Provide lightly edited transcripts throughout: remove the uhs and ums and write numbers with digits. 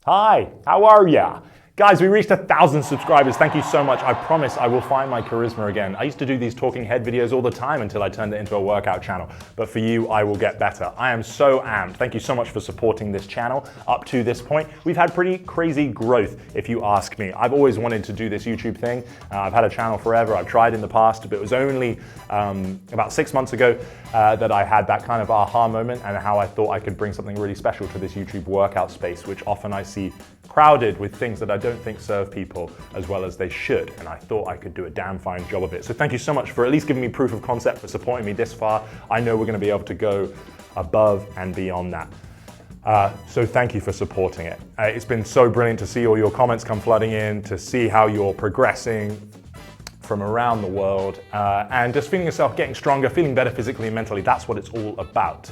Hi, how are ya? Guys, we reached 1,000 subscribers. Thank you so much. I promise I will find my charisma again. I used to do these talking head videos all the time until I turned it into a workout channel. But for you, I will get better. I am so amped. Thank you so much for supporting this channel up to this point. We've had pretty crazy growth, if you ask me. I've always wanted to do this YouTube thing. I've had a channel forever. I've tried in the past, but it was only about 6 months ago that I had that kind of aha moment and how I thought I could bring something really special to this YouTube workout space, which often I see crowded with things that I don't think serve people as well as they should, and I thought I could do a damn fine job of it. So thank you so much for at least giving me proof of concept, for supporting me this far. I know we're going to be able to go above and beyond that. So thank you for supporting it. It's been so brilliant to see all your comments come flooding in, to see how you're progressing from around the world, and just feeling yourself getting stronger, feeling better physically and mentally. That's what it's all about.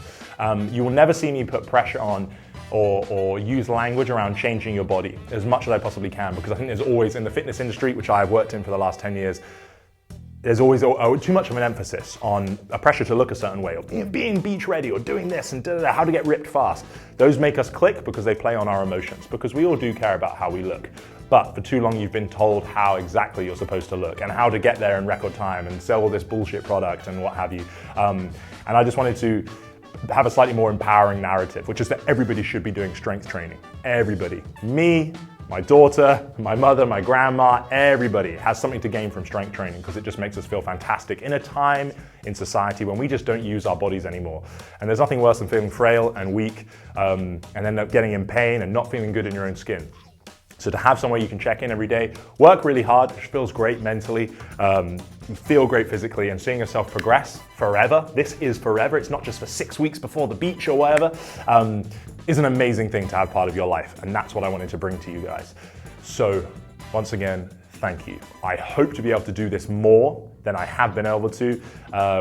You will never see me put pressure on or use language around changing your body as much as I possibly can, because I think there's always, in the fitness industry, which I have worked in for the last 10 years, there's always too much of an emphasis on a pressure to look a certain way, or being beach ready, or doing this, and how to get ripped fast. Those make us click because they play on our emotions, because we all do care about how we look. But for too long, you've been told how exactly you're supposed to look and how to get there in record time and sell all this bullshit product and what have you. And I just wanted to have a slightly more empowering narrative, which is that everybody should be doing strength training. Everybody. Me, my daughter, my mother, my grandma, everybody has something to gain from strength training, because it just makes us feel fantastic in a time in society when we just don't use our bodies anymore. And there's nothing worse than feeling frail and weak and then getting in pain and not feeling good in your own skin. So to have somewhere you can check in every day, work really hard, which feels great mentally, feel great physically, and seeing yourself progress forever. This is forever. It's not just for 6 weeks before the beach or whatever. Is an amazing thing to have part of your life. And that's what I wanted to bring to you guys. So once again, thank you. I hope to be able to do this more than I have been able to,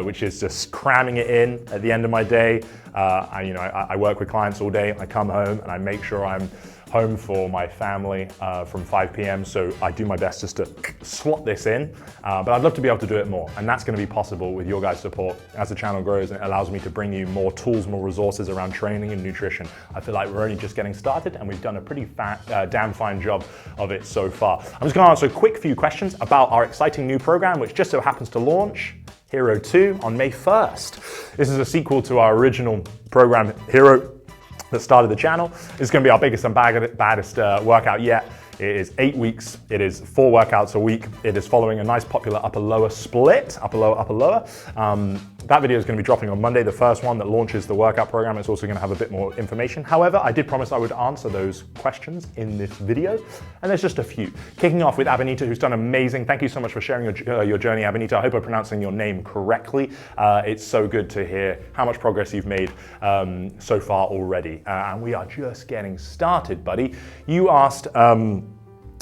which is just cramming it in at the end of my day. I work with clients all day. I come home and I make sure I'm home for my family from 5 p.m. So I do my best just to slot this in, but I'd love to be able to do it more. And that's going to be possible with your guys' support as the channel grows, and it allows me to bring you more tools, more resources around training and nutrition. I feel like we're only just getting started, and we've done a pretty damn fine job of it so far. I'm just going to answer a quick few questions about our exciting new program, which just so happens to launch Hero 2 on May 1st. This is a sequel to our original program, Hero, that started the channel. It's going to be our biggest and baddest workout yet. It is 8 weeks. It is 4 workouts a week. It is following a nice popular upper-lower split, upper-lower, upper-lower. That video is going to be dropping on Monday, the first one that launches the workout program. It's also going to have a bit more information. However, I did promise I would answer those questions in this video, and there's just a few. Kicking off with Abenita, who's done amazing. Thank you so much for sharing your journey, Abenita. I hope I'm pronouncing your name correctly. It's so good to hear how much progress you've made so far already. And we are just getting started, buddy. You asked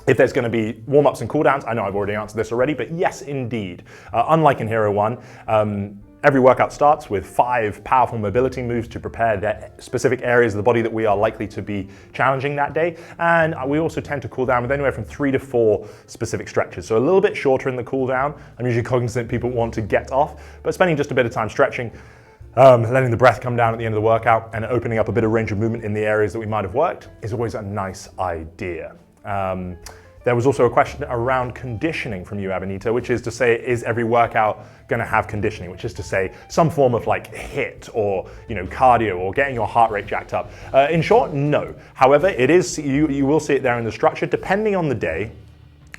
if there's going to be warm-ups and cooldowns. I know I've already answered this already, but yes, indeed. Unlike in Hero 1, every workout starts with 5 powerful mobility moves to prepare the specific areas of the body that we are likely to be challenging that day. And we also tend to cool down with anywhere from 3 to 4 specific stretches. So a little bit shorter in the cool down. I'm usually cognizant people want to get off, but spending just a bit of time stretching, letting the breath come down at the end of the workout, and opening up a bit of range of movement in the areas that we might have worked is always a nice idea. There was also a question around conditioning from you, Abenita, which is to say, is every workout going to have conditioning? Which is to say, some form of like HIIT or cardio or getting your heart rate jacked up. In short, no. However, it is you will see it there in the structure. Depending on the day,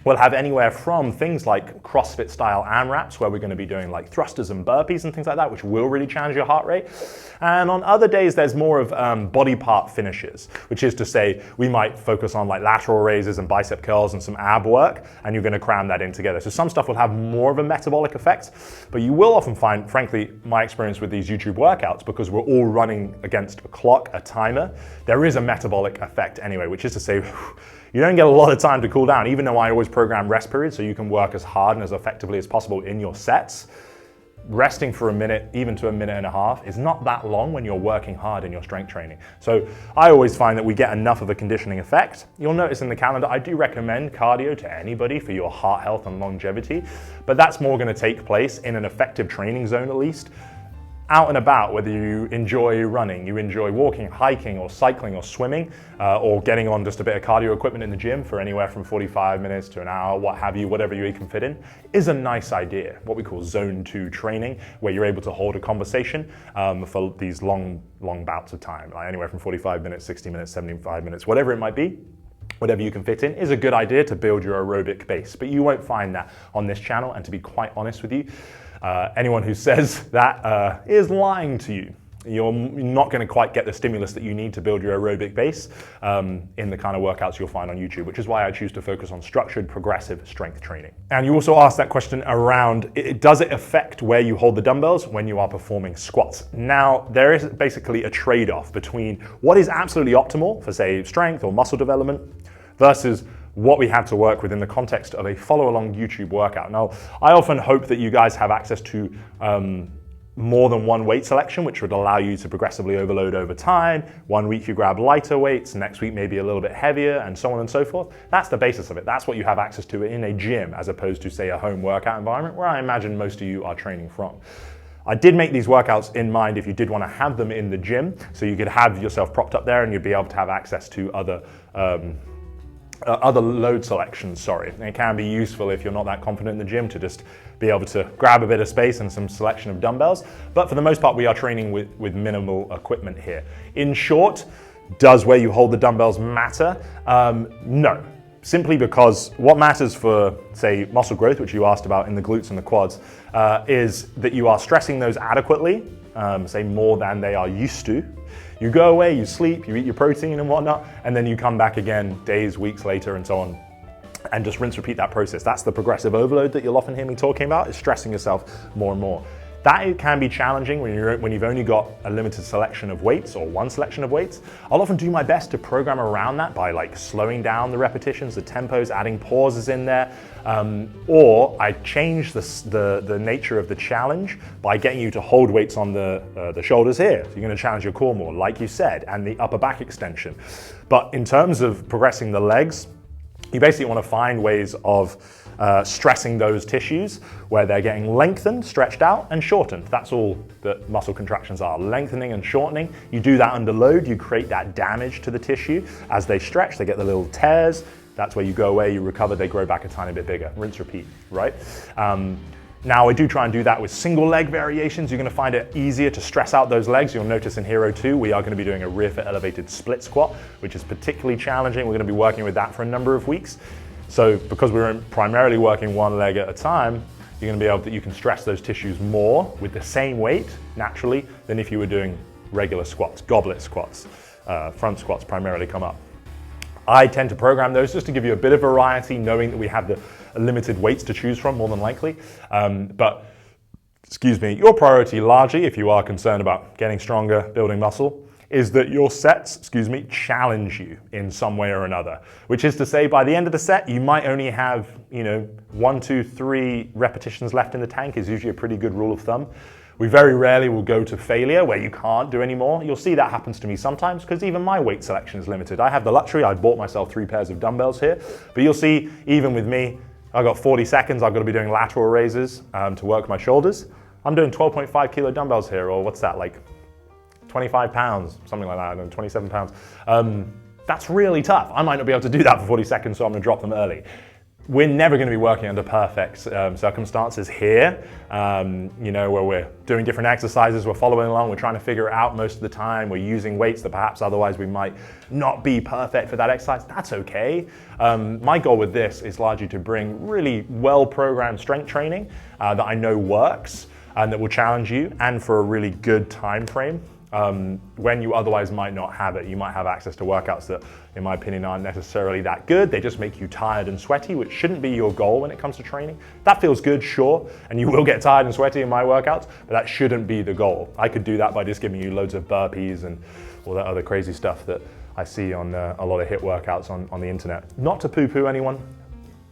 we'll have anywhere from things like CrossFit style AMRAPs, where we're going to be doing like thrusters and burpees and things like that, which will really challenge your heart rate. And on other days, there's more of body part finishes, which is to say we might focus on like lateral raises and bicep curls and some ab work, and you're going to cram that in together. So some stuff will have more of a metabolic effect, but you will often find, frankly, my experience with these YouTube workouts, because we're all running against a clock, a timer, there is a metabolic effect anyway, which is to say, you don't get a lot of time to cool down, even though I always program rest periods so you can work as hard and as effectively as possible in your sets. Resting for a minute, even to a minute and a half, is not that long when you're working hard in your strength training. So I always find that we get enough of a conditioning effect. You'll notice in the calendar, I do recommend cardio to anybody for your heart health and longevity, but that's more going to take place in an effective training zone at least. out and about, whether you enjoy running, you enjoy walking, hiking, or cycling, or swimming, or getting on just a bit of cardio equipment in the gym for anywhere from 45 minutes to an hour, what have you, whatever you can fit in, is a nice idea. What we call zone 2 training, where you're able to hold a conversation for these long bouts of time, like anywhere from 45 minutes, 60 minutes, 75 minutes, whatever it might be. Whatever you can fit in is a good idea to build your aerobic base, but you won't find that on this channel, and to be quite honest with you, anyone who says that is lying to you. You're not going to quite get the stimulus that you need to build your aerobic base in the kind of workouts you'll find on YouTube, which is why I choose to focus on structured, progressive strength training. And you also asked that question around, does it affect where you hold the dumbbells when you are performing squats? Now, there is basically a trade-off between what is absolutely optimal for, say, strength or muscle development versus what we have to work with in the context of a follow-along YouTube workout. Now, I often hope that you guys have access to more than one weight selection, which would allow you to progressively overload over time. One week you grab lighter weights, next week maybe a little bit heavier, and so on and so forth. That's the basis of it. That's what you have access to in a gym, as opposed to, say, a home workout environment, where I imagine most of you are training from. I did make these workouts in mind if you did want to have them in the gym, so you could have yourself propped up there and you'd be able to have access to other load selections, And it can be useful if you're not that confident in the gym to just be able to grab a bit of space and some selection of dumbbells. But for the most part, we are training with minimal equipment here. In short, does where you hold the dumbbells matter? No. Simply because what matters for, say, muscle growth, which you asked about in the glutes and the quads, is that you are stressing those adequately, say more than they are used to. You go away, you sleep, you eat your protein and whatnot, and then you come back again days, weeks later, and so on, and just rinse, repeat that process. That's the progressive overload that you'll often hear me talking about, is stressing yourself more and more. That can be challenging when you've only got a limited selection of weights or one selection of weights. I'll often do my best to program around that by slowing down the repetitions, the tempos, adding pauses in there, or I change the nature of the challenge by getting you to hold weights on the shoulders here. So you're going to challenge your core more, like you said, and the upper back extension. But in terms of progressing the legs, you basically want to find ways of stressing those tissues where they're getting lengthened, stretched out, and shortened. That's all that muscle contractions are, lengthening and shortening. You do that under load, you create that damage to the tissue. As they stretch, they get the little tears. That's where you go away, you recover, they grow back a tiny bit bigger. Rinse, repeat, right? Now I do try and do that with single leg variations. You're going to find it easier to stress out those legs. You'll notice in Hero 2, we are going to be doing a rear foot elevated split squat, which is particularly challenging. We're going to be working with that for a number of weeks. So because we're primarily working one leg at a time, you're going to be able to, you can stress those tissues more with the same weight naturally than if you were doing regular squats, goblet squats. Front squats primarily come up. I tend to program those just to give you a bit of variety, knowing that we have the limited weights to choose from, more than likely. But your priority largely, if you are concerned about getting stronger, building muscle, is that your sets, challenge you in some way or another. Which is to say, by the end of the set, you might only have, 1, 2, 3 repetitions left in the tank is usually a pretty good rule of thumb. We very rarely will go to failure where you can't do any more. You'll see that happens to me sometimes because even my weight selection is limited. I have the luxury, I bought myself 3 pairs of dumbbells here, but you'll see even with me, I've got 40 seconds, I've got to be doing lateral raises to work my shoulders. I'm doing 12.5 kilo dumbbells here, or what's that, like 25 pounds, something like that, I don't know, 27 pounds. That's really tough. I might not be able to do that for 40 seconds, so I'm gonna drop them early. We're never going to be working under perfect circumstances here, where we're doing different exercises, we're following along, we're trying to figure it out most of the time, we're using weights that perhaps otherwise we might not be perfect for that exercise. That's okay. My goal with this is largely to bring really well-programmed strength training that I know works and that will challenge you, and for a really good time frame. When you otherwise might not have it. You might have access to workouts that, in my opinion, aren't necessarily that good. They just make you tired and sweaty, which shouldn't be your goal when it comes to training. That feels good, sure, and you will get tired and sweaty in my workouts, but that shouldn't be the goal. I could do that by just giving you loads of burpees and all that other crazy stuff that I see on a lot of HIIT workouts on the internet. Not to poo-poo anyone.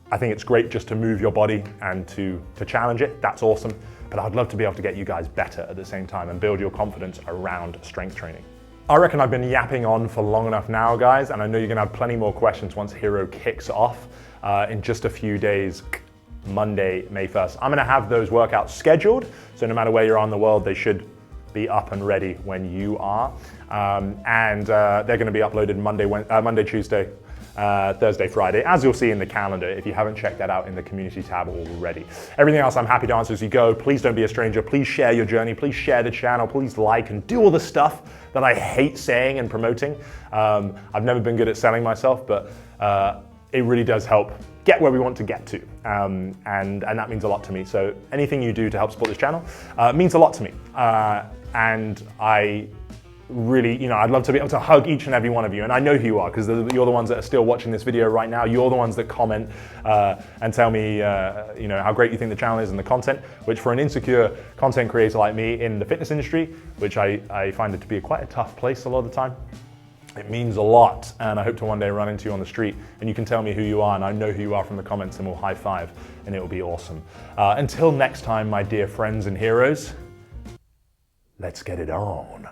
I think it's great just to move your body and to challenge it. That's awesome. But I'd love to be able to get you guys better at the same time and build your confidence around strength training. I reckon I've been yapping on for long enough now, guys, and I know you're gonna have plenty more questions once Hero kicks off in just a few days, Monday, May 1st. I'm gonna have those workouts scheduled, so no matter where you are in the world, they should be up and ready when you are. They're going to be uploaded Monday, Tuesday, Thursday, Friday, as you'll see in the calendar if you haven't checked that out in the community tab already. Everything else I'm happy to answer as you go. Please don't be a stranger. Please share your journey. Please share the channel. Please like and do all the stuff that I hate saying and promoting. I've never been good at selling myself, but it really does help get where we want to get to. And that means a lot to me. So anything you do to help support this channel means a lot to me. And I really, I'd love to be able to hug each and every one of you. And I know who you are, because you're the ones that are still watching this video right now. You're the ones that comment and tell me, how great you think the channel is and the content, which for an insecure content creator like me in the fitness industry, which I find it to be quite a tough place a lot of the time, it means a lot. And I hope to one day run into you on the street and you can tell me who you are, and I know who you are from the comments, and we'll high five, and it will be awesome. Until next time, my dear friends and heroes, let's get it on.